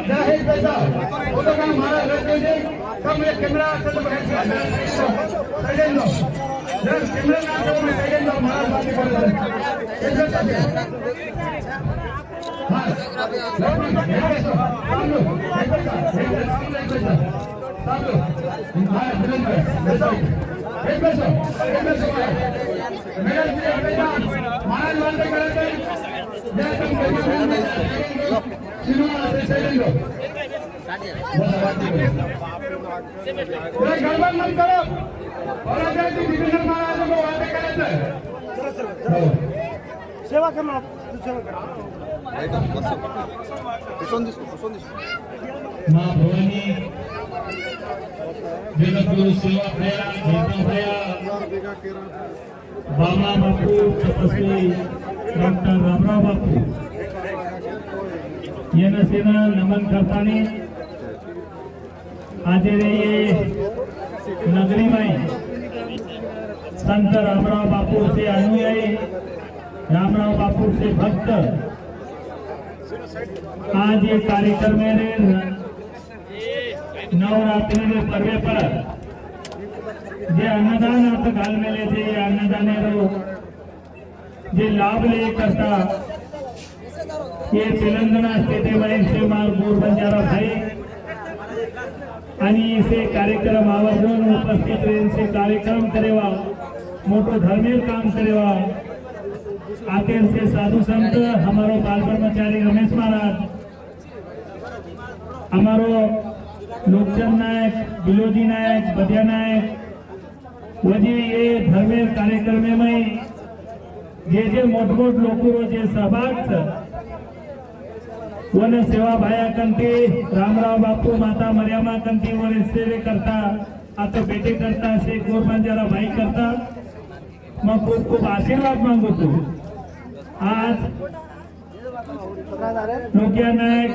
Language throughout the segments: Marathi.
जाहिर पैसा वो तो काम हमारा रहते हैं कम ये कैमरा से तो है साइलेंट लो जब कैमरा ना तो मैं साइलेंट लो हमारा बात कर रहा है कैसे करते हैं हां हम लोग एक पैसा मेरा महाराज वाले करते हैं गड़बड़ मत करो और अगर डिविजन महाराज को वादे करायचं सेवा करणार मां भवानी जगद्गुरु सेवा भया बाबा बापू तपस्वी डॉक्टर रामराव बापू यांना सेना नमन करताना आज नगरी में संत रामराव बापू से अनुयायी रामराव बापू से भक्त आज ये कार्यक्रम में नवरात्रि के पर्व पर जे अन्नदान अर्थ घालमेले थे अन्नदान जे लाभ ले करता ये तेलंगाना स्टेट से माल गोर बंजारा भाई आणि इसे कार्यक्रम आवर्जून उपस्थित रहें से कार्यक्रम करेवा मोटो धर्मेर काम करेवा आते से साधु संत हमारो बाल ब्रह्मचारी रमेश महाराज हमारो लोकचंद नायक बिलोजी नायक बदिया नायक वजी ये धर्मेर कार्यक्रम में जे मोट लोग जे सहभाग वन सेवा भाया कंती रामराव बापू माता मर्यामा कंती वन सेवे करता आता बेटे करता से गोर बंजारा भाई करता मैं खूब खूब आशीर्वाद मांगू तू आज नोकिया नायक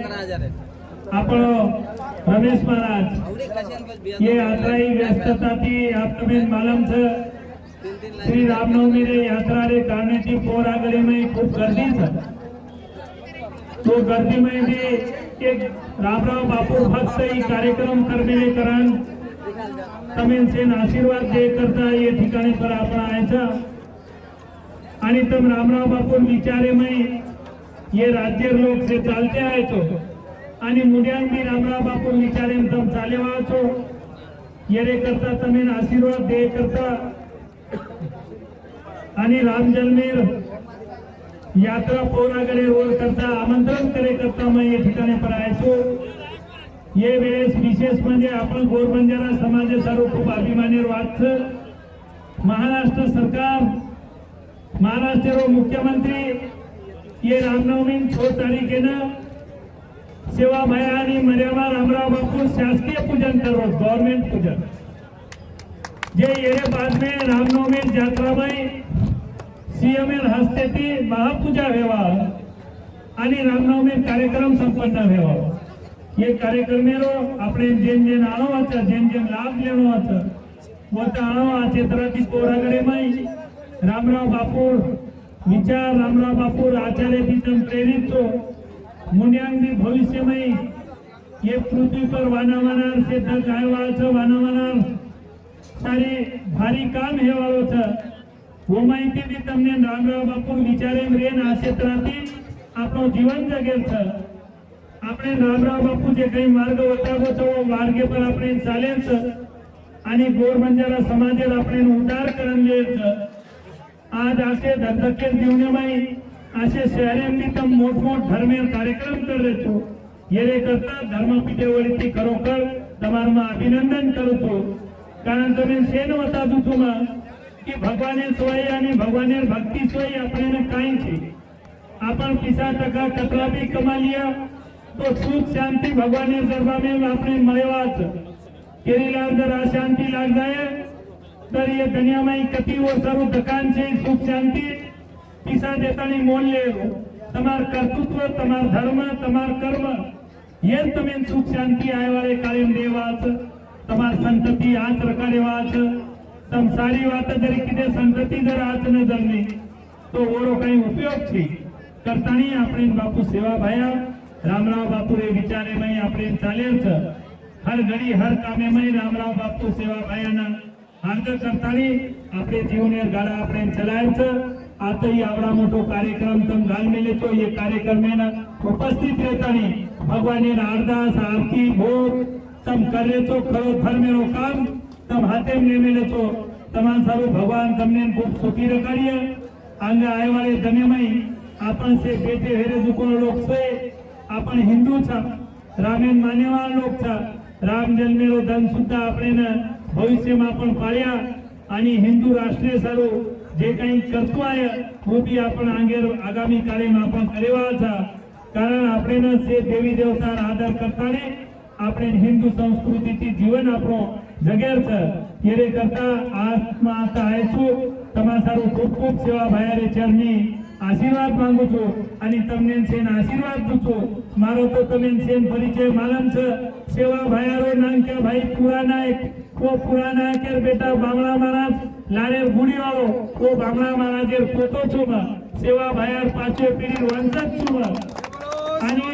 आपण रमेश महाराज ये यात्रा ही व्यस्तता थी आप तुम्हें मालूम था श्री रामनवमी रे यात्रा रे करने की पोरा गली में खूब गर्दी था तो गर्दी में भी एक रामराव बापू भक्त ही कार्यक्रम करने करण तमें से आशीर्वाद दे करता ये ठिकाणी पर आपण आयचा आणि तम रामराव बापू विचारे में ये राज्य लोक से चालते आए तो आणि मुड्यांग भी रामराव बापू विचारे में तम चाले वाचो ये रे करता तमें आशीर्वाद दे करता आणि रामजन्मेर यात्रा पोरागडे रोड करता आमंत्रण करे करता मैं ये ठिकाणी पर आयचो ये वेळेस विशेष म्हणजे आपण गोर बंजारा समाज सर्व खूप अभिमानी वाच महाराष्ट्र सरकार महाराष्ट्र मुख्यमंत्री ये रामनवमी 6 तारीखेना सेवा भया आणि मर्यादा रामराव बापू शासकीय पूजन करो गवर्नमेंट पूजन जे ये बाद में रामनवमी यात्रा में सीएम हस्ते थी महापूजा हेवा आणि रामनवमी कार्यक्रम संपन्न हेवा ये कार्यक्रम अपने जेन जेन आणो आता जेन जेन लाभ लेनो आता वो आणो आ क्षेत्र की पोरागडे में रामराव बापू विचार रामराव बापू आचार्य भी तम प्रेरित छो मुंड्यांग भी भविष्य में ये पृथ्वी पर वानावनार से तक आयवाच वानावनार सारी भारी काम हेवाळो छ वो माहिती भी तमने रामराव बापू विचारे रेन आ क्षेत्राती आपनो जीवन जगेल छ આપણે રામરાવ બાપુ જે કઈ માર્ગ બતાવો છો માર્ગે પર આપણે ચાલેલ છે અને ગોર બંજારા સમાજે આપણે ઉદ્ધાર કરંગે છે आज आसे धगधके जीवनाમાં आसे शहरेमध्ये तम मोठ धर्मीय कार्यक्रम कर रहे छो ये करता धर्मपीठे वळीથી खरोखर તમારમાં અભિનંદન કરું છું કારણ તમે શેન બતાવું છું કે ભગવાને સોય અને ભગવાને ભક્તિ સોય આપણને કાઈ છે આપણ 50% કતરા भी कमा लिया तो सुख शांति भगवान ने दरबार में आपने मळेवाच केरीला जर अशांति लाग जाए तर ये दुनिया में कति वो सर्व दुकान से सुख शांति पिसा देतानी मोल ले तमार कर्तृत्व तमार धर्म तमार कर्म ये तमें सुख शांति आए वाले कायम देवाच तमार संतति आच रखाडेवाच तम सारी बात जरी किते संतति जर आच न जमनी तो ओरो कई उपयोग छे करतानी आपणे बापू सेवा भाया રામરાવ બાપુ રે વિચારે મય આપણે ચાલેલ છે હર ઘડી હર કામે મય રામરાવ બાપુ સેવા ભાઈના હાર્દ કરતાની આપણે જીવને ગાડા આપણે ચલાયેલ છે આ તો આવડા મોટો કાર્યક્રમ તમ ગાલ મેલે છો ये कार्यक्रम में उपस्थित રહેતાની ભગવાનની અરદાસ આરતી ભોગ તમ કરે છો ખરો ધર્મેનો કામ તમ હાથે મેલે છો તમામ સારું ભગવાન તમને ખૂબ સુખી રખાડીએ આંગે आए वाले समय में अपन से बेटे हेरे दुकोन लोग से अपन हिंदू छा रामेन माने वाला लोग छा राम जन्मेलो धन सुद्धा આપણે ભવિષ્યમાં પણ પાળ્યા आणि हिंदू राष्ट्रीय सारू जे काही करतो आहे तो बी आपण आगामी काळेમાં आपण करेवा छा कारण આપણે से देवी देवता आदर करताने આપણે हिंदू संस्कृतीची जीवन આપણો જગેર છે એરે કરતા આત્મા आता आहे છું તમારા સારું ખૂબ ખૂબ સેવા ભાઈરે ચરણી આશીર્વાદ માંગુ છું અને તમને સેન આશીર્વાદ દઉં છું મારો તો તમે સેન પરિચય માલમ છે સેવા ભાઈરો નામ કે ભાઈ પુરાના એક કો પુરાના કે બેટા બામણા મહારાજ લારે ગુડી વાળો કો બામણા મહારાજેર પોતો છું માં સેવા ભાઈર પાછો પીઢી વંશજ છું માં અને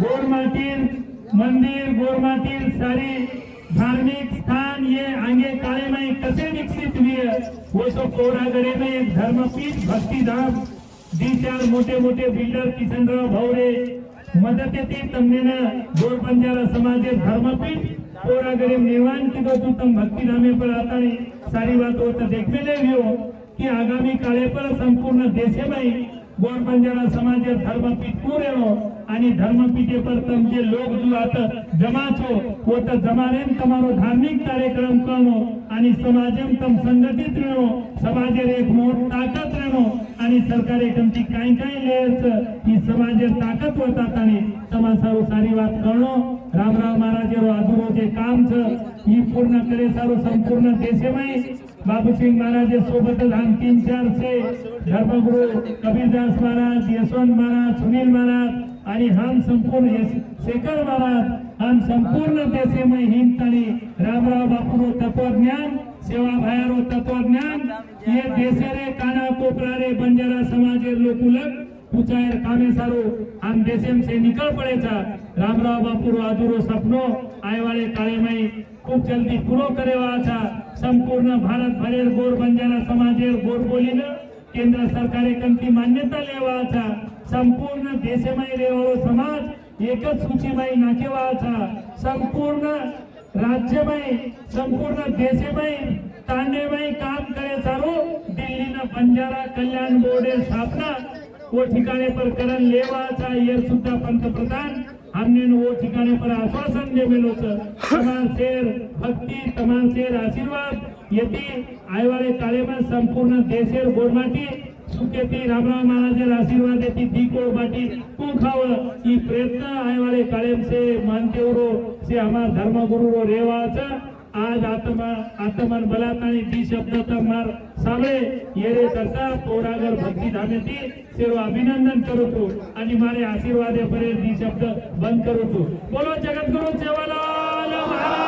ગોરમાટીર मंदिर गोरमाटीर सारी धार्मिक स्थान ये आगे काले में कैसे विकसित हुए वो सब कोरागढ़े में एक धर्मपीठ भक्ति धाम दी चार मोटे मोटे बिल्डर किशनराव भवरे मदद थी तमने गोर बंजारा समाज धर्मपीठ कोरागढ़े निर्माण की तो तुम भक्ति धामे पर आता नहीं सारी बात होता देखने ले कि आगामी काले पर संपूर्ण देश में गोर बंजारा समाज धर्मपीठ पूरे आणि धर्मपीठे पर तम जे लोक जो आता जमा छो वो तो जमा रे तमारो धार्मिक कार्यक्रम करनो आणि समाजम तम संगठित रहनो समाजेर एक मोठ ताकत रहनो आणि सरकारे कमती काय काय लेयर्स ही समाजेर ताकत वतातानी तमा सारू सारी बात करनो रामराव महाराजेरो अधुरो जे काम छ ही पूर्ण करे सारू संपूर्ण देशेમાં बाबूसिंह महाराज सोबत धाम 3-4 से धर्मगुरु कबीरदास महाराज यशवंत महाराज सुनील महाराज आणि हम संपूर्ण शेखर महाराज हम संपूर्ण देशे में हिंदतानी रामराव बापूरो तत्वज्ञान सेवा भाईरो तत्वज्ञान ये देशे रे काना कोपरा रे बंजारा समाजेर लोकुलक पूछायर कामे सारू हम देशेम से निकल पड़े था रामराव बापूरो अधूरो सपनो आए वाले काले में खूब जल्दी पूरो करेवा था संपूर्ण भारत भरेर गोर बंजारा समाजेर गोर बोलीने केंद्र सरकारे कंती मान्यता लेवा था संपूर्ण देशमय रेवाळो समाज एकच सूचीमय नाकेवा था संपूर्ण राज्यमय संपूर्ण देशमय तांडेमय काम करे सारो दिल्ली ना बंजारा कल्याण बोर्ड स्थापना वो ठिकाने पर करण लेवा था ये सुद्धा पंतप्रधान हमने वो ठिकाने पर आश्वासन दे मेलो तमाम शेर भक्ति तमाम शेर आशीर्वाद यदि आए वाले काले में संपूर्ण देशेर गोरमाटी सुकेती रामराव महाराजेर आशीर्वाद येती दीको बाटी तू खाव ई प्रयत्न आए वाले काले से मानतेवरो से हमार धर्मगुरुरो रेवाचा आज आत्मन बलातानी दी शब्द तमार सामने येरे करता पोरागर भक्ति धामेती सेवा अभिनंदन करू छू आणि मारे आशीर्वादे परे दी शब्द बंद करू छू बोलो जगद्गुरु सेवालाल महाराज